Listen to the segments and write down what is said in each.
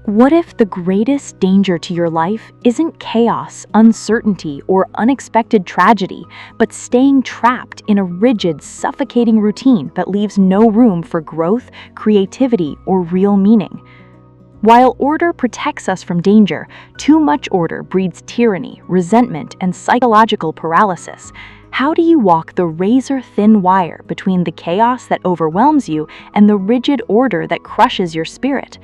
What if the greatest danger to your life isn't chaos, uncertainty, or unexpected tragedy, but staying trapped in a rigid, suffocating routine that leaves no room for growth, creativity, or real meaning? While order protects us from danger, too much order breeds tyranny, resentment, and psychological paralysis. How do you walk the razor-thin wire between the chaos that overwhelms you and the rigid order that crushes your spirit?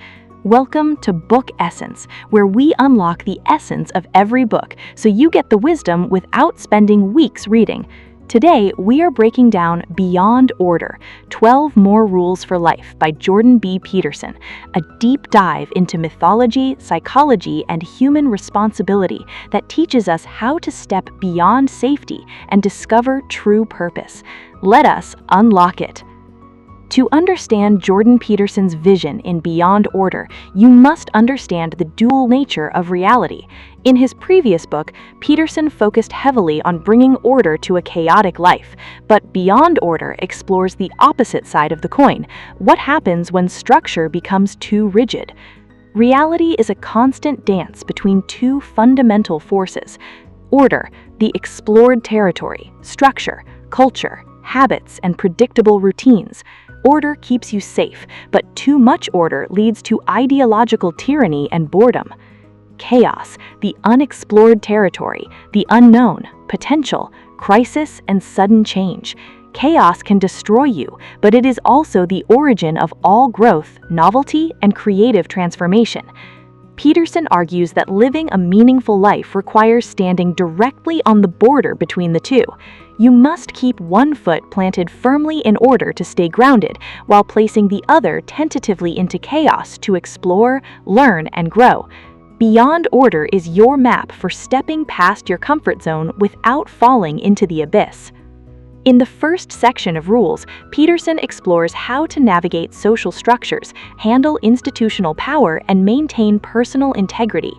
Welcome to Book Essence, where we unlock the essence of every book so you get the wisdom without spending weeks reading. Today, we are breaking down Beyond Order, 12 More Rules for Life by Jordan B. Peterson, a deep dive into mythology, psychology, and human responsibility that teaches us how to step beyond safety and discover true purpose. Let us unlock it. To understand Jordan Peterson's vision in Beyond Order, you must understand the dual nature of reality. In his previous book, Peterson focused heavily on bringing order to a chaotic life, but Beyond Order explores the opposite side of the coin. What happens when structure becomes too rigid? Reality is a constant dance between two fundamental forces: order, the explored territory; structure, culture, habits, and predictable routines. Order keeps you safe, but too much order leads to ideological tyranny and boredom. Chaos, the unexplored territory, the unknown, potential, crisis, and sudden change. Chaos can destroy you, but it is also the origin of all growth, novelty, and creative transformation. Peterson argues that living a meaningful life requires standing directly on the border between the two. You must keep one foot planted firmly in order to stay grounded, while placing the other tentatively into chaos to explore, learn, and grow. Beyond Order is your map for stepping past your comfort zone without falling into the abyss. In the first section of Rules, Peterson explores how to navigate social structures, handle institutional power, and maintain personal integrity.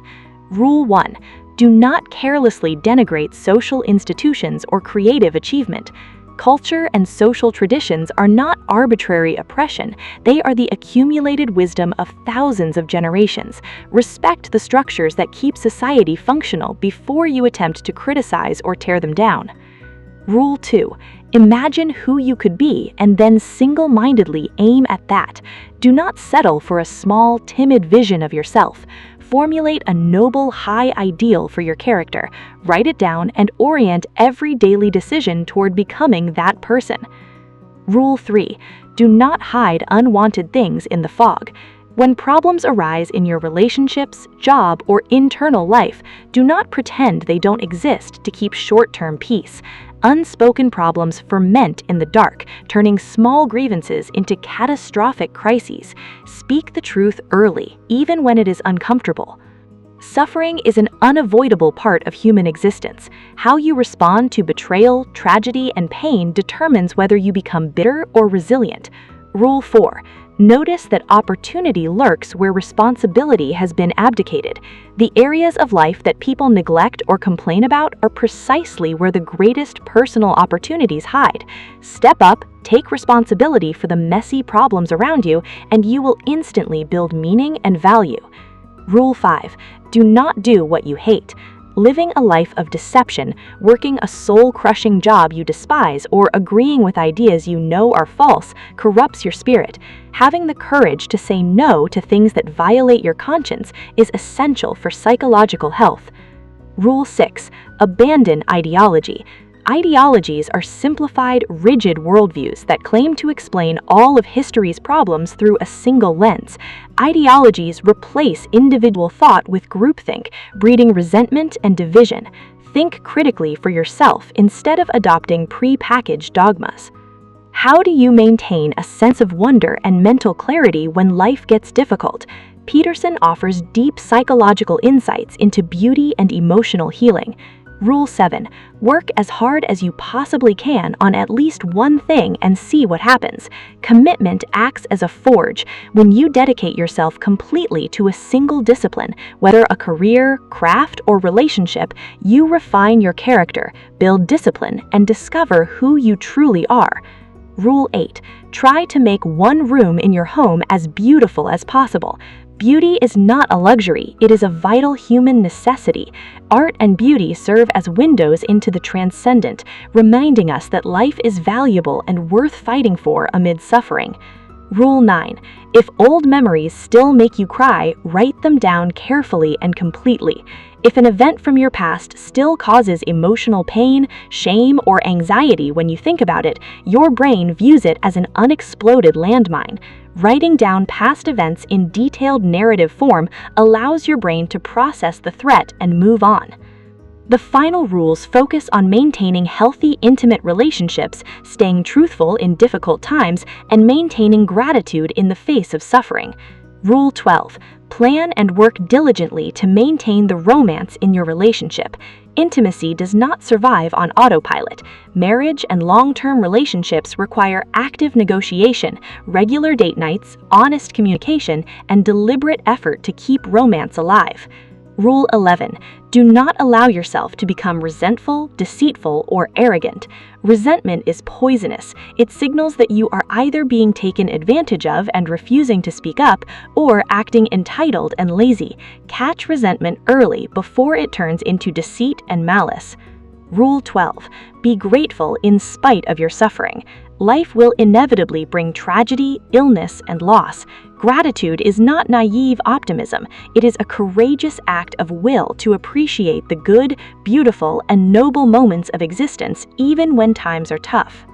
Rule 1. Do not carelessly denigrate social institutions or creative achievement. Culture and social traditions are not arbitrary oppression, they are the accumulated wisdom of thousands of generations. Respect the structures that keep society functional before you attempt to criticize or tear them down. Rule 2. Imagine who you could be and then single-mindedly aim at that. Do not settle for a small, timid vision of yourself. Formulate a noble, high ideal for your character, write it down, and orient every daily decision toward becoming that person. Rule 3. Do not hide unwanted things in the fog. When problems arise in your relationships, job, or internal life, do not pretend they don't exist to keep short-term peace. Unspoken problems ferment in the dark, turning small grievances into catastrophic crises. Speak the truth early, even when it is uncomfortable. Suffering is an unavoidable part of human existence. How you respond to betrayal, tragedy, and pain determines whether you become bitter or resilient. Rule 4. Notice that opportunity lurks where responsibility has been abdicated. The areas of life that people neglect or complain about are precisely where the greatest personal opportunities hide. Step up, take responsibility for the messy problems around you, and you will instantly build meaning and value. Rule 5. Do not do what you hate. Living a life of deception, working a soul-crushing job you despise, or agreeing with ideas you know are false corrupts your spirit. Having the courage to say no to things that violate your conscience is essential for psychological health. Rule 6. Abandon ideology. Ideologies are simplified, rigid worldviews that claim to explain all of history's problems through a single lens. Ideologies replace individual thought with groupthink, breeding resentment and division. Think critically for yourself instead of adopting pre-packaged dogmas. How do you maintain a sense of wonder and mental clarity when life gets difficult? Peterson offers deep psychological insights into beauty and emotional healing. Rule 7. Work as hard as you possibly can on at least one thing and see what happens. Commitment acts as a forge. When you dedicate yourself completely to a single discipline, whether a career, craft, or relationship, you refine your character, build discipline, and discover who you truly are. Rule 8. Try to make one room in your home as beautiful as possible. Beauty is not a luxury, it is a vital human necessity. Art and beauty serve as windows into the transcendent, reminding us that life is valuable and worth fighting for amid suffering. Rule 9. If old memories still make you cry, write them down carefully and completely. If an event from your past still causes emotional pain, shame, or anxiety when you think about it, your brain views it as an unexploded landmine. Writing down past events in detailed narrative form allows your brain to process the threat and move on. The final rules focus on maintaining healthy, intimate relationships, staying truthful in difficult times, and maintaining gratitude in the face of suffering. Rule 12. Plan and work diligently to maintain the romance in your relationship. Intimacy does not survive on autopilot. Marriage and long-term relationships require active negotiation, regular date nights, honest communication, and deliberate effort to keep romance alive. Rule 11. Do not allow yourself to become resentful, deceitful, or arrogant. Resentment is poisonous. It signals that you are either being taken advantage of and refusing to speak up, or acting entitled and lazy. Catch resentment early before it turns into deceit and malice. Rule 12. Be grateful in spite of your suffering. Life will inevitably bring tragedy, illness, and loss. Gratitude is not naive optimism. It is a courageous act of will to appreciate the good, beautiful, and noble moments of existence even when times are tough.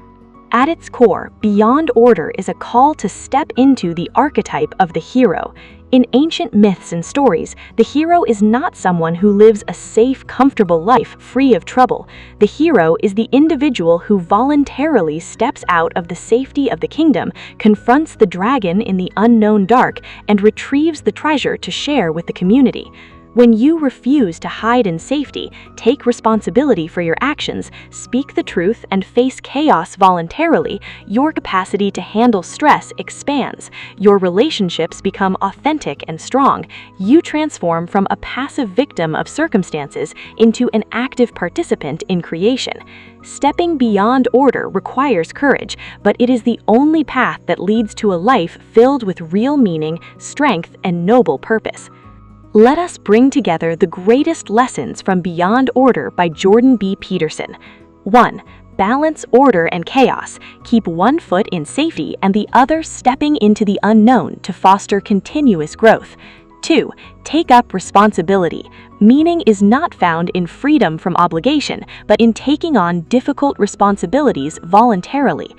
At its core, Beyond Order is a call to step into the archetype of the hero. In ancient myths and stories, the hero is not someone who lives a safe, comfortable life free of trouble. The hero is the individual who voluntarily steps out of the safety of the kingdom, confronts the dragon in the unknown dark, and retrieves the treasure to share with the community. When you refuse to hide in safety, take responsibility for your actions, speak the truth, and face chaos voluntarily, your capacity to handle stress expands. Your relationships become authentic and strong. You transform from a passive victim of circumstances into an active participant in creation. Stepping beyond order requires courage, but it is the only path that leads to a life filled with real meaning, strength, and noble purpose. Let us bring together the greatest lessons from Beyond Order by Jordan B. Peterson. 1. Balance order and chaos. Keep one foot in safety and the other stepping into the unknown to foster continuous growth. 2. Take up responsibility. Meaning is not found in freedom from obligation, but in taking on difficult responsibilities voluntarily.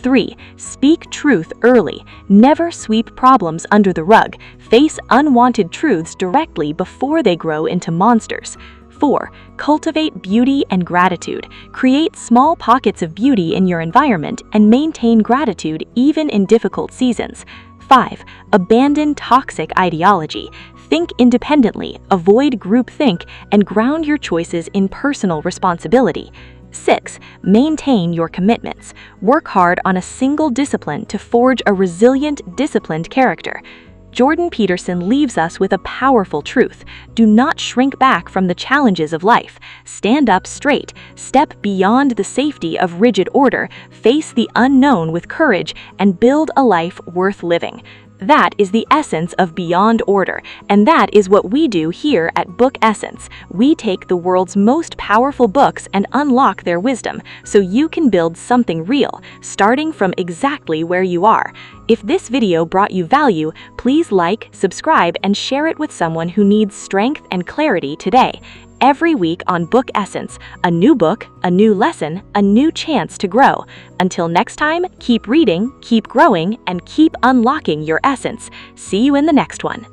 3. Speak truth early. Never sweep problems under the rug. Face unwanted truths directly before they grow into monsters. 4. Cultivate beauty and gratitude. Create small pockets of beauty in your environment and maintain gratitude even in difficult seasons. 5. Abandon toxic ideology. Think independently, avoid groupthink, and ground your choices in personal responsibility. 6. Maintain your commitments. Work hard on a single discipline to forge a resilient, disciplined character. Jordan Peterson leaves us with a powerful truth. Do not shrink back from the challenges of life. Stand up straight, step beyond the safety of rigid order, face the unknown with courage, and build a life worth living. That is the essence of Beyond Order, and that is what we do here at Book Essence. We take the world's most powerful books and unlock their wisdom, so you can build something real, starting from exactly where you are. If this video brought you value, please like, subscribe, and share it with someone who needs strength and clarity today. Every week on Book Essence, a new book, a new lesson, a new chance to grow. Until next time, keep reading, keep growing, and keep unlocking your essence. See you in the next one.